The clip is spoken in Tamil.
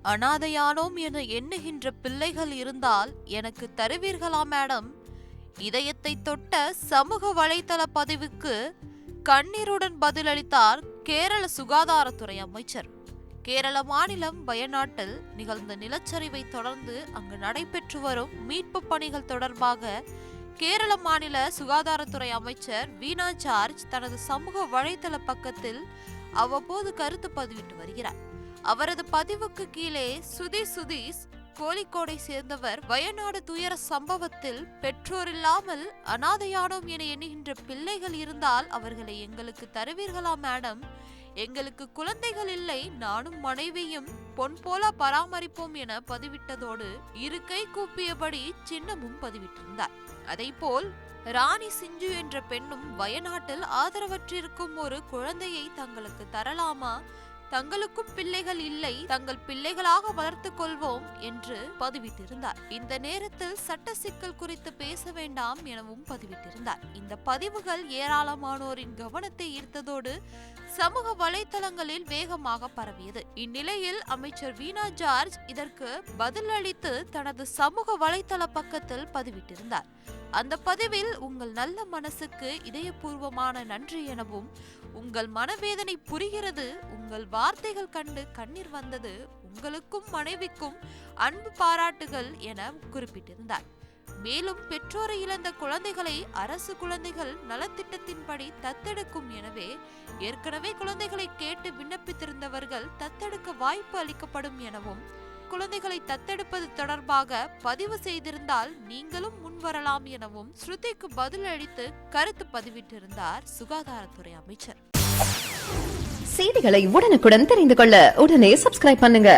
அனாதையானோம் என எண்ணுகின்ற பிள்ளைகள் இருந்தால் எனக்கு தருவீர்களா மேடம்? இதயத்தை தொட்ட சமூக வலைதள பதிவுக்கு கண்ணீருடன் பதிலளித்தார் கேரள சுகாதாரத்துறை அமைச்சர். கேரள மாநிலம் வயநாட்டில் நிகழ்ந்த நிலச்சரிவை தொடர்ந்து அங்கு நடைபெற்று வரும் மீட்பு பணிகள் தொடர்பாக கேரள மாநில சுகாதாரத்துறை அமைச்சர் வீணா ஜார்ஜ் தனது சமூக வலைதள பக்கத்தில் அவ்வப்போது கருத்து பதிவிட்டு வருகிறார். அவரது பதிவுக்கு கீழே சுதீஷ் கோழிக்கோடை சேர்ந்தவர், வயநாடு துயர சம்பவத்தில் பெற்றோர் இல்லாமல் அனாதையானோம் என எண்ணுகின்ற பிள்ளைகள் இருந்தால் அவர்களை எங்களுக்கு தருவீர்களா மேடம்? எங்களுக்கு குழந்தைகள் இல்லை, நானும் மனைவியும் பொன் போல பராமரிப்போம் என பதிவிட்டதோடு இரு கை கூப்பியபடி சின்னமும் பதிவிட்டிருந்தார். அதேபோல் ராணி சிஞ்சு என்ற பெண்ணும் வயநாட்டில் ஆதரவற்றிருக்கும் ஒரு குழந்தையை தங்களுக்கு தரலாமா? தங்களுக்கும் பிள்ளைகள் இல்லை, தங்கள் பிள்ளைகளாக வளர்த்துக் கொள்வோம் என்று பதிவிட்டிருந்தார். இந்த நேரத்தில் சட்ட சிக்கல் குறித்து பேச வேண்டாம் எனவும் பதிவிட்டிருந்தார். இந்த பதிவுகள் ஏராளமானோரின் கவனத்தை ஈர்த்ததோடு சமூக வலைதளங்களில் வேகமாக பரவியது. இந்நிலையில் அமைச்சர் வீணா ஜார்ஜ் இதற்கு பதிலளித்து தனது சமூக வலைதள பக்கத்தில் பதிவிட்டிருந்தார். அந்த பதிவில் உங்கள் நல்ல மனசுக்கு இதயபூர்வமான நன்றி எனவும், உங்கள் மனவேதனை புரிகிறது, உங்கள் வார்த்தைகள் கண்டு கண்ணீர் வந்தது, உங்களுக்கும் மனைவிக்கும் அன்பு பாராட்டுகள் என குறிப்பிட்டிருந்தார். மேலும் பெற்றோரை இழந்த குழந்தைகளை அரசு குழந்தைகள் நலத்திட்டத்தின்படி தத்தெடுக்கும், எனவே ஏற்கனவே குழந்தைகளை கேட்டு விண்ணப்பித்திருந்தவர்கள் தத்தெடுக்க வாய்ப்பு அளிக்கப்படும் எனவும், குழந்தைகளை தத்தெடுப்பது தொடர்பாக பதிவு செய்திருந்தால் நீங்களும் முன்வரலாம் எனவும் ஸ்ருதிக்கு பதிலளித்து கருத்து பதிவிட்டிருந்தார் சுகாதாரத்துறை அமைச்சர். செய்திகளை உடனுக்குடன் தெரிந்து கொள்ள உடனே சப்ஸ்கிரைப் பண்ணுங்க.